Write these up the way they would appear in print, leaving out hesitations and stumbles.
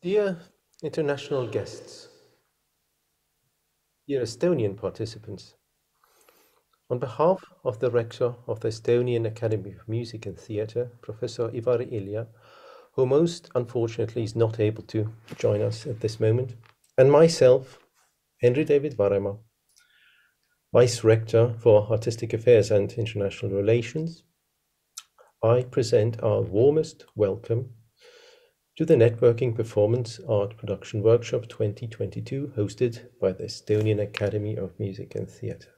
Dear international guests, dear Estonian participants, on behalf of the rector of the Estonian Academy of Music and Theatre, Professor Ivari Ilja, who most unfortunately is not able to join us at this moment, and myself, Henry David Varemaa, Vice Rector for Artistic Affairs and International Relations, I present our warmest welcome to the Networking Performance Art Production Workshop 2022, hosted by the Estonian Academy of Music and Theatre.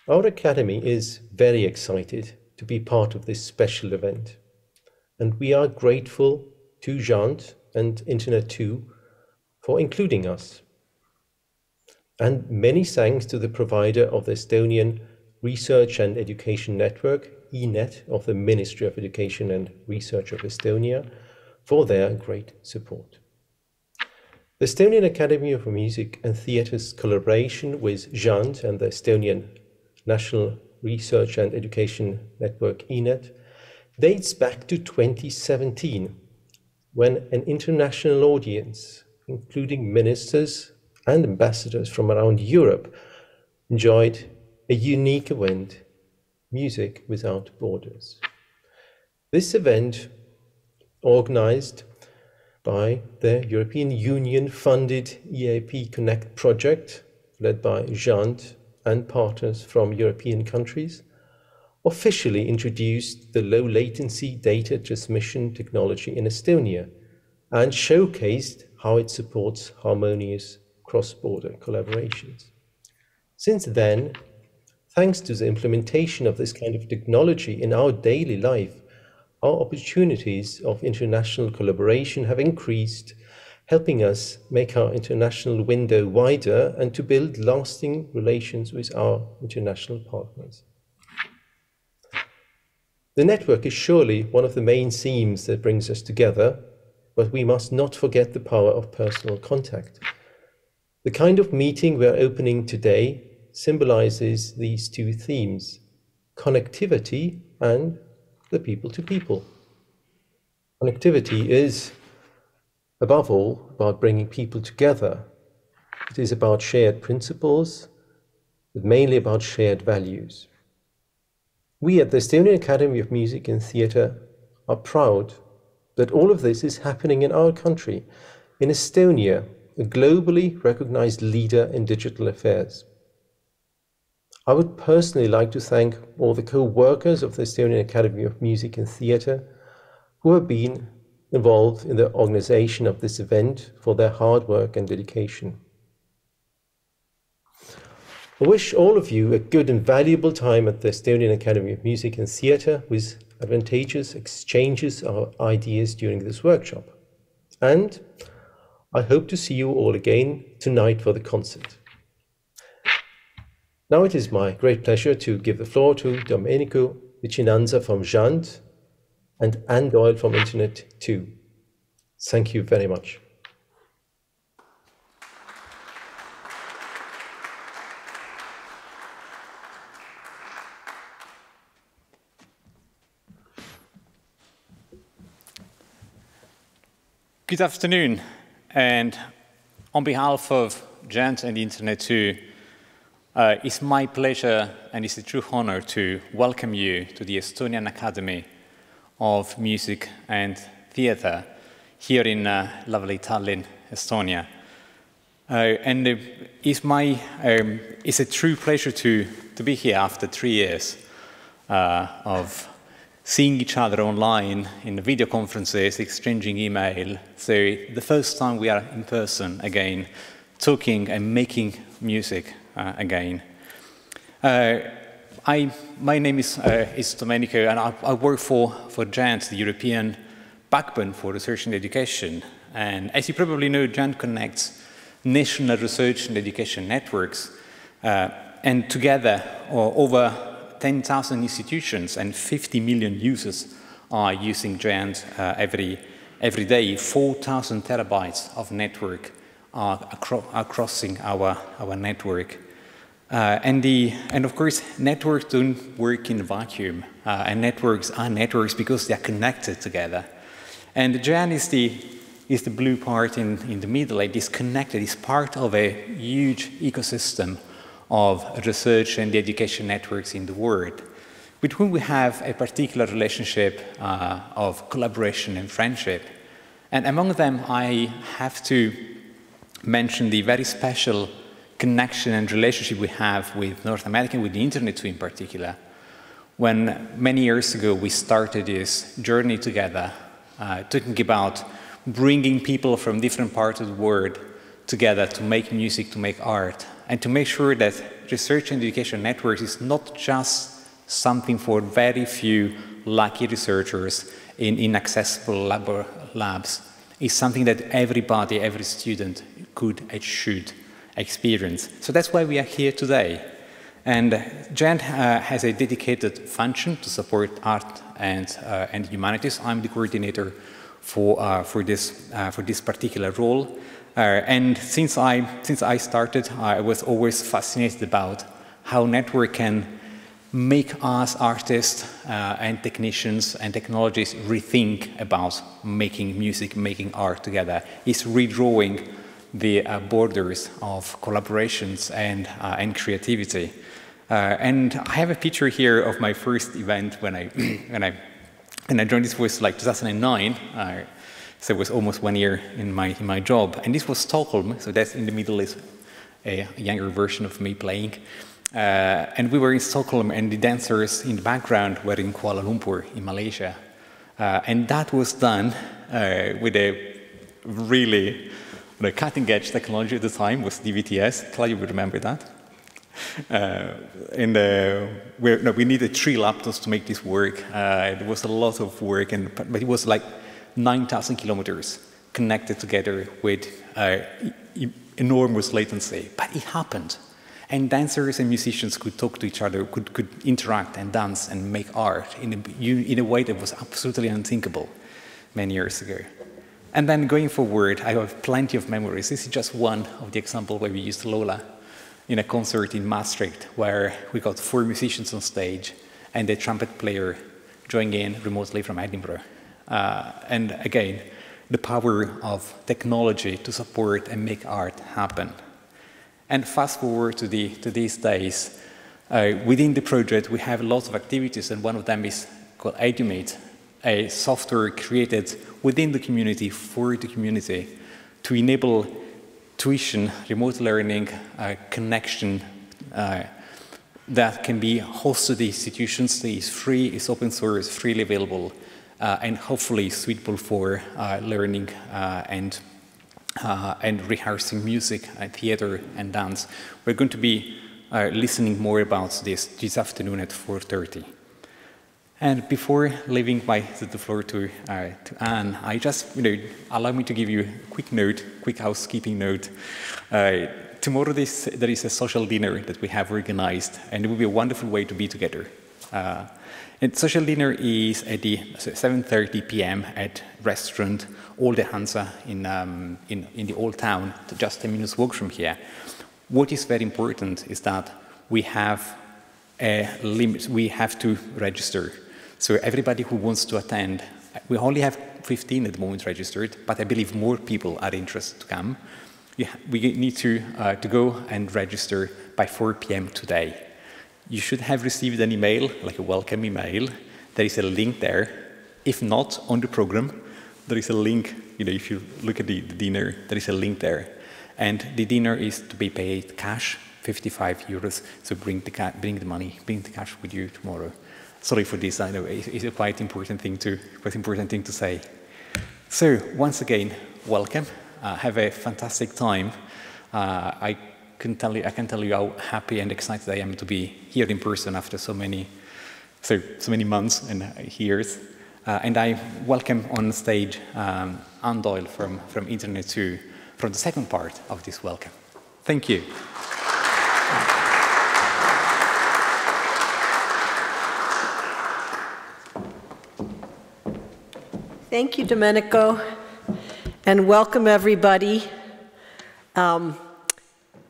Our Academy is very excited to be part of this special event, and we are grateful to Jant and Internet2 for including us. And many thanks to the provider of the Estonian Research and Education Network, ENET, of the Ministry of Education and Research of Estonia, for their great support. The Estonian Academy of Music and Theatre's collaboration with Jant and the Estonian National Research and Education Network, ENET, dates back to 2017, when an international audience, including ministers and ambassadors from around Europe, enjoyed a unique event, Music Without Borders. This event, organized by the European Union-funded EAP Connect project, led by Jant and partners from European countries, officially introduced the low-latency data transmission technology in Estonia and showcased how it supports harmonious cross-border collaborations. Since then, thanks to the implementation of this kind of technology in our daily life, our opportunities of international collaboration have increased, helping us make our international window wider and to build lasting relations with our international partners. The network is surely one of the main themes that brings us together, but we must not forget the power of personal contact. The kind of meeting we're opening today symbolizes these two themes: connectivity and the people to people. Connectivity is, above all, about bringing people together. It is about shared principles, but mainly about shared values. We at the Estonian Academy of Music and Theatre are proud that all of this is happening in our country, in Estonia, a globally recognized leader in digital affairs. I would personally like to thank all the co-workers of the Estonian Academy of Music and Theatre who have been involved in the organization of this event for their hard work and dedication. I wish all of you a good and valuable time at the Estonian Academy of Music and Theatre with advantageous exchanges of ideas during this workshop. And I hope to see you all again tonight for the concert. Now it is my great pleasure to give the floor to Domenico Vicinanza from Jant and Anne Doyle from Internet2. Thank you very much. Good afternoon, and on behalf of Jant and Internet2, it's my pleasure and it's a true honor to welcome you to the Estonian Academy of Music and Theatre here in lovely Tallinn, Estonia. It's a true pleasure to be here after 3 years of seeing each other online in video conferences, exchanging email. So the first time we are in person again, talking and making music again. My name is Domenico, and I work for Jant, the European backbone for research and education. And as you probably know, Jant connects national research and education networks, and together over 10,000 institutions and 50 million users are using Jant every day. 4,000 terabytes of network are crossing our network. And of course, networks don't work in a vacuum, and networks are networks because they are connected together. And Jant is the is the blue part in the middle. It is connected, it's part of a huge ecosystem of research and the education networks in the world, with whom we have a particular relationship of collaboration and friendship. And among them, I have to mention the very special connection and relationship we have with North America, with the Internet too in particular. When many years ago we started this journey together, talking about bringing people from different parts of the world together to make music, to make art, and to make sure that research and education networks is not just something for very few lucky researchers in inaccessible labs. It's something that everybody, every student could and should experience. So that's why we are here today. And GENT has a dedicated function to support art and humanities. I'm the coordinator for this particular role. And since I started, I was always fascinated about how network can make us artists and technicians and technologists rethink about making music, making art together. It's redrawing the borders of collaborations and creativity. And I have a picture here of my first event when I joined. This was like 2009. So it was almost 1 year in my job, and this was Stockholm. So that's in the middle is a younger version of me playing. And we were in Stockholm, and the dancers in the background were in Kuala Lumpur, in Malaysia. And that was done with a really cutting-edge technology at the time, was DVTS. Claudia would remember that. We needed 3 laptops to make this work. There was a lot of work, but it was like 9,000 kilometers connected together with enormous latency. But it happened. And dancers and musicians could talk to each other, could interact and dance and make art in a way that was absolutely unthinkable many years ago. And then going forward, I have plenty of memories. This is just one of the examples where we used Lola in a concert in Maastricht, where we got 4 musicians on stage and a trumpet player joining in remotely from Edinburgh. And again, the power of technology to support and make art happen. And fast forward to these days, within the project we have lots of activities, and one of them is called Edumate, a software created within the community for the community to enable tuition, remote learning, connection that can be hosted in institutions. It's free, it's open source, freely available, and hopefully suitable for learning and rehearsing music, theater, and dance. We're going to be listening more about this afternoon at 4:30. And before leaving the floor to Anne, I just, allow me to give you a quick housekeeping note. Tomorrow there is a social dinner that we have organized, and it will be a wonderful way to be together. And social dinner is at 7:30 p.m. at restaurant Olde Hansa in the Old Town, just a minute's walk from here. What is very important is that we have a limit. We have to register. So everybody who wants to attend, we only have 15 at the moment registered, but I believe more people are interested to come. We need to go and register by 4 p.m. today. You should have received an email, like a welcome email. There is a link there. If not, on the program, there is a link. If you look at the dinner, there is a link there. And the dinner is to be paid cash, 55 euros. So bring the cash with you tomorrow. Sorry for this. I know it's a quite important thing to say. So once again, welcome. Have a fantastic time. I can tell you how happy and excited I am to be here in person after so many months and years. And I welcome on stage Anne Doyle from Internet 2 for the second part of this welcome. Thank you. Thank you, Domenico, and welcome everybody. I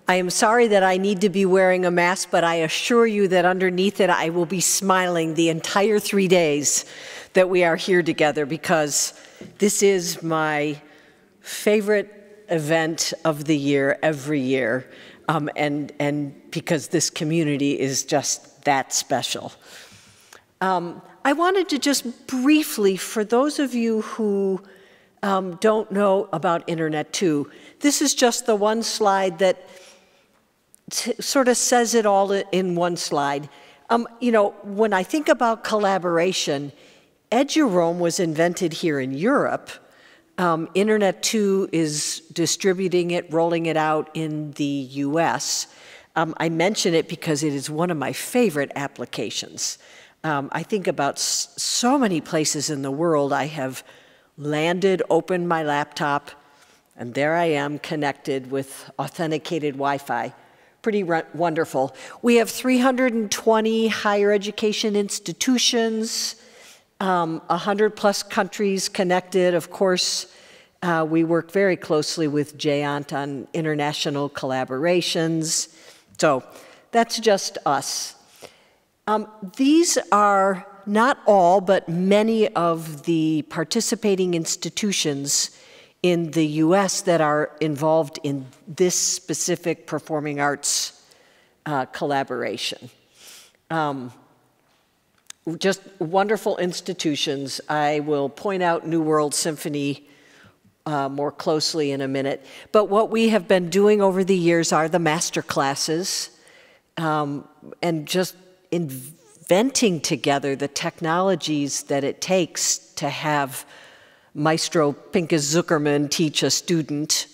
am sorry that I need to be wearing a mask, but I assure you that underneath it I will be smiling the entire 3 days that we are here together, because this is my favorite event of the year every year, and because this community is just that special. I wanted to just briefly, for those of you who don't know about Internet 2, this is just the one slide that sort of says it all in one slide. You know, when I think about collaboration, Eduroam was invented here in Europe. Internet 2 is distributing it, rolling it out in the US. I mention it because it is one of my favorite applications. I think about so many places in the world. I have landed, opened my laptop, and there I am connected with authenticated Wi-Fi. Pretty wonderful. We have 320 higher education institutions, 100+ countries connected. Of course, we work very closely with JANT on international collaborations. So that's just us. These are not all, but many of the participating institutions in the US that are involved in this specific performing arts collaboration. Just wonderful institutions. I will point out New World Symphony more closely in a minute. But what we have been doing over the years are the master classes, and just inventing together the technologies that it takes to have Maestro Pinchas Zuckerman teach a student,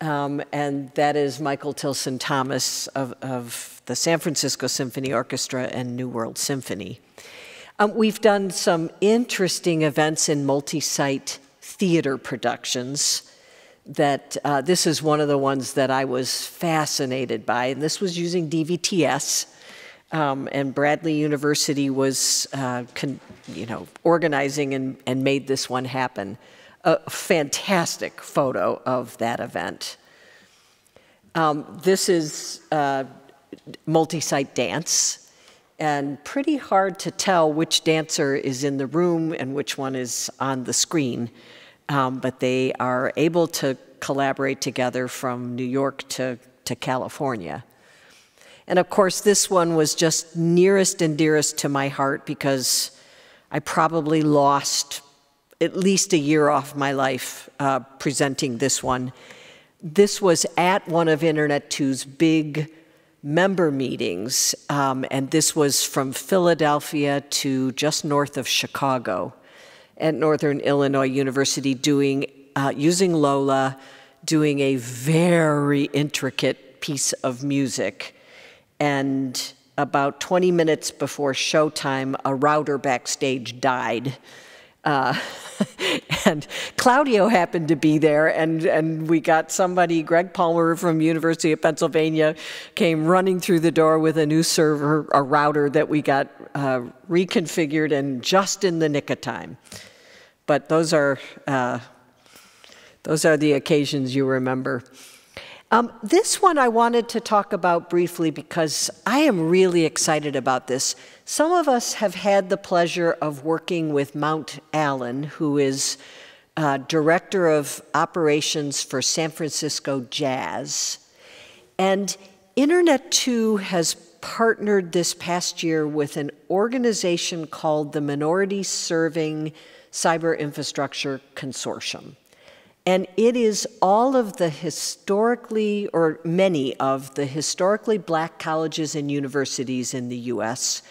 and that is Michael Tilson Thomas of the San Francisco Symphony Orchestra and New World Symphony. We've done some interesting events in multi-site theater productions that this is one of the ones that I was fascinated by, and this was using DVTS. And Bradley University was, organizing and made this one happen. A fantastic photo of that event. This is multi-site dance, and pretty hard to tell which dancer is in the room and which one is on the screen. But they are able to collaborate together from New York to California. And of course, this one was just nearest and dearest to my heart because I probably lost at least a year off my life presenting this one. This was at one of Internet 2's big member meetings, and this was from Philadelphia to just north of Chicago at Northern Illinois University, using Lola, doing a very intricate piece of music. And about 20 minutes before showtime, a router backstage died. And Claudio happened to be there, and we got somebody, Greg Palmer from University of Pennsylvania, came running through the door with a new server, a router that we got reconfigured and just in the nick of time. But those are the occasions you remember. This one I wanted to talk about briefly because I am really excited about this. Some of us have had the pleasure of working with Mount Allen, who is Director of Operations for San Francisco Jazz. And Internet 2 has partnered this past year with an organization called the Minority Serving Cyber Infrastructure Consortium. And it is all of the historically, or many of the historically black colleges and universities in the US,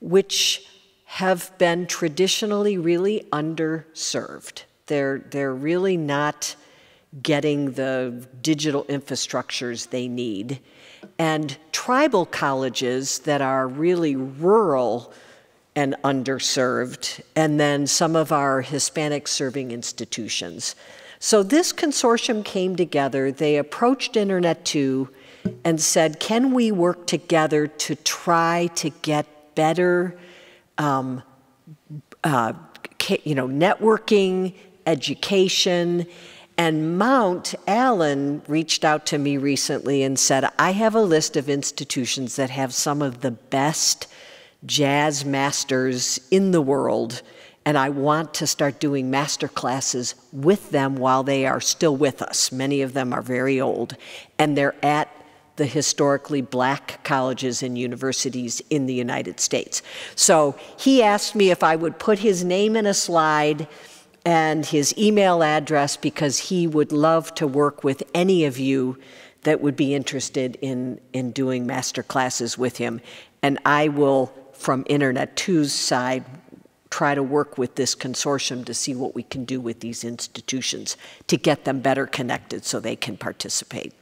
which have been traditionally really underserved. They're really not getting the digital infrastructures they need. And tribal colleges that are really rural and underserved, and then some of our Hispanic serving institutions. So this consortium came together, they approached Internet 2 and said, can we work together to try to get better networking, education? And Mount Allen reached out to me recently and said, I have a list of institutions that have some of the best jazz masters in the world, And I want to start doing master classes with them while they are still with us. Many of them are very old, and they're at the historically black colleges and universities in the United States. So he asked me if I would put his name in a slide and his email address, because he would love to work with any of you that would be interested in doing master classes with him. And I will, from Internet 2's side, try to work with this consortium to see what we can do with these institutions to get them better connected so they can participate.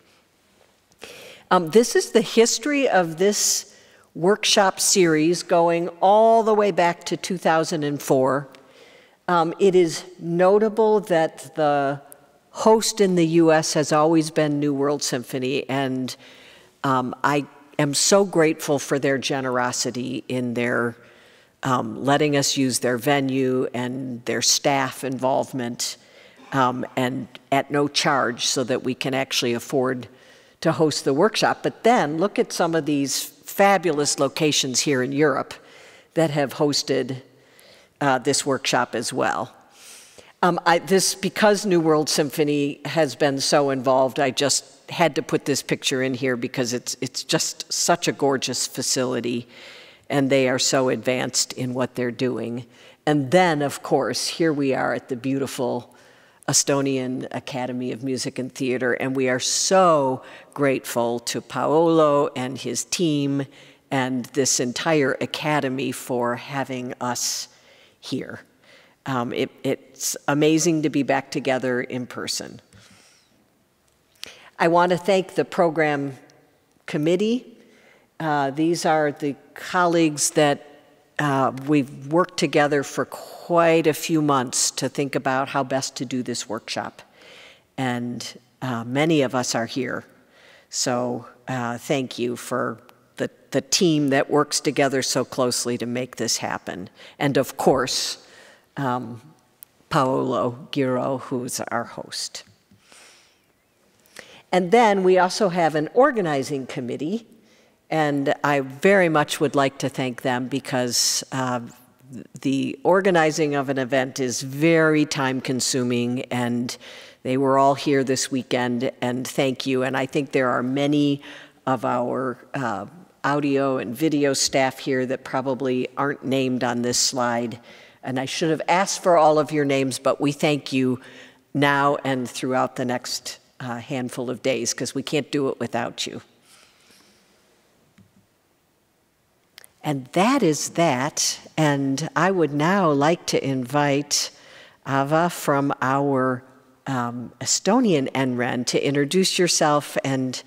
This is the history of this workshop series going all the way back to 2004. It is notable that the host in the US has always been New World Symphony, and I am so grateful for their generosity in their letting us use their venue and their staff involvement, and at no charge, so that we can actually afford to host the workshop. But then look at some of these fabulous locations here in Europe that have hosted this workshop as well. Because New World Symphony has been so involved, I just had to put this picture in here because it's just such a gorgeous facility, and they are so advanced in what they're doing. And then, of course, here we are at the beautiful Estonian Academy of Music and Theater, and we are so grateful to Paolo and his team and this entire academy for having us here. It's amazing to be back together in person. I want to thank the program committee. These are the colleagues that we've worked together for quite a few months to think about how best to do this workshop. And many of us are here. So thank you for the team that works together so closely to make this happen. And of course, Paolo Giro, who's our host. And then we also have an organizing committee, and I very much would like to thank them, because the organizing of an event is very time-consuming, and they were all here this weekend, and thank you. And I think there are many of our audio and video staff here that probably aren't named on this slide, and I should have asked for all of your names, but we thank you now and throughout the next handful of days, because we can't do it without you. And that is that, and I would now like to invite Ava from our Estonian NREN to introduce yourself and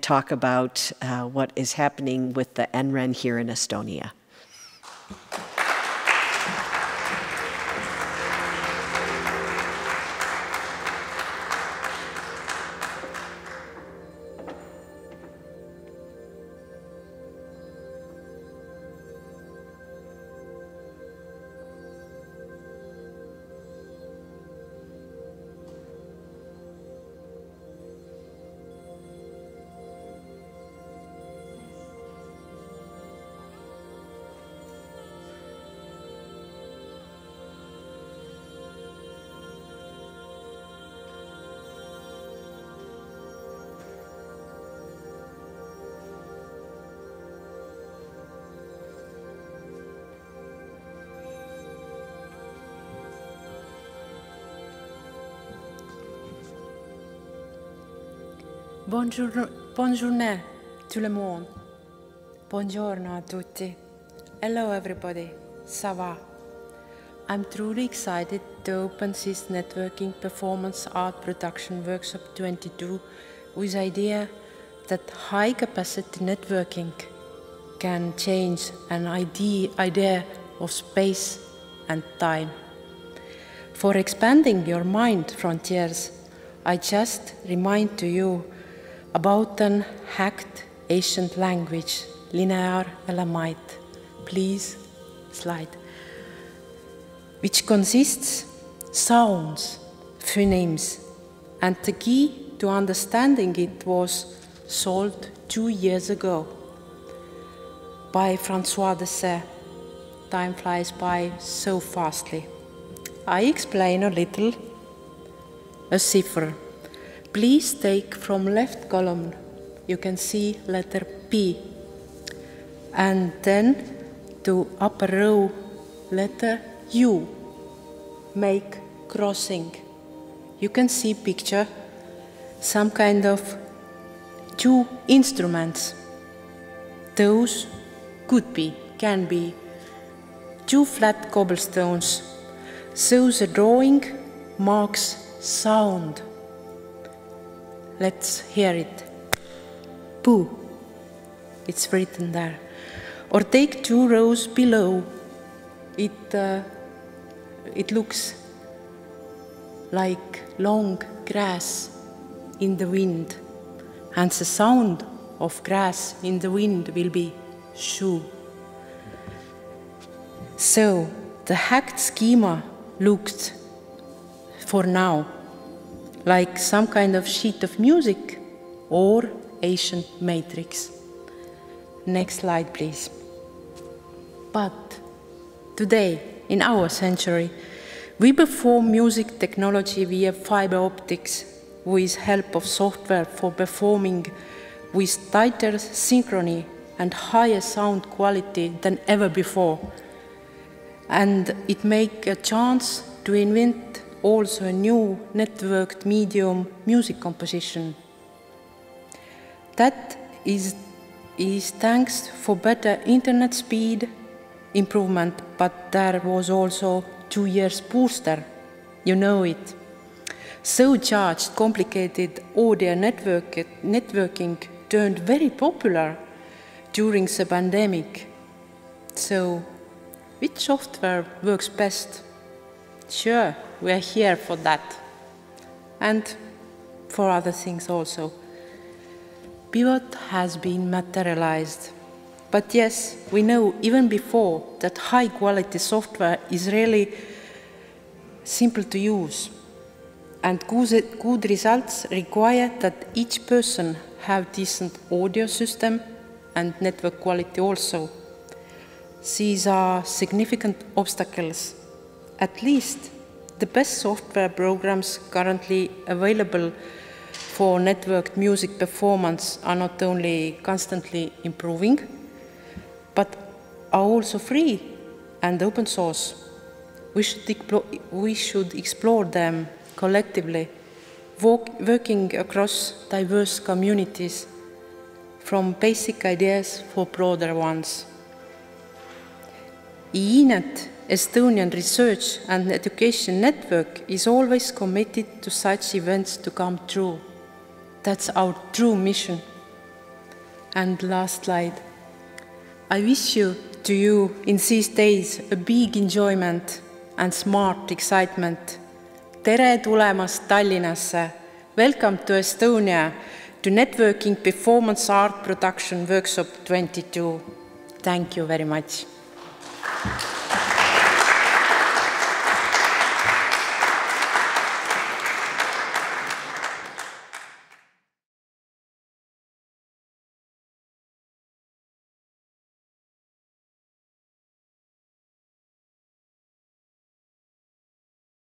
talk about what is happening with the NREN here in Estonia. Buongiorno tout le monde. Buongiorno a tutti. Hello everybody. Ça va? I'm truly excited to open this networking performance art production workshop 22 with the idea that high capacity networking can change an idea of space and time. For expanding your mind frontiers, I just remind to you about an hacked ancient language, Linear Elamite. Please, slide. Which consists sounds, phonemes, and the key to understanding it was solved 2 years ago by François de Sales. time flies by so fastly. I explain a little, a cipher. Please take from left column, you can see letter P, and then to upper row letter U. Make crossing. You can see picture some kind of two instruments. Those can be two flat cobblestones. So the drawing marks sound. Let's hear it. Poo. It's written there. Or take 2 rows below. It looks like long grass in the wind. And the sound of grass in the wind will be shoo. So the hacked schema looked, for now, like some kind of sheet of music or ancient matrix. Next slide, please. But today, in our century, we perform music technology via fiber optics with help of software for performing with tighter synchrony and higher sound quality than ever before. And it makes a chance to invent also a new networked medium music composition. That is thanks for better internet speed improvement, but there was also 2 years booster, you know it. So charged, complicated audio networking turned very popular during the pandemic. So, which software works best? Sure, we are here for that. And for other things also. Pivot has been materialized. But yes, we know even before that high-quality software is really simple to use. And good results require that each person have decent audio system and network quality also. These are significant obstacles. At least the best software programs currently available for networked music performance are not only constantly improving, but are also free and open source. We should explore them collectively, working across diverse communities, from basic ideas for broader ones. ENET, Estonian Research and Education Network, is always committed to such events to come true. That's our true mission. And last slide. I wish to you in these days a big enjoyment and smart excitement. Tere tulemast Tallinnasse. Welcome to Estonia, to Networking Performance Art Production Workshop 22. Thank you very much.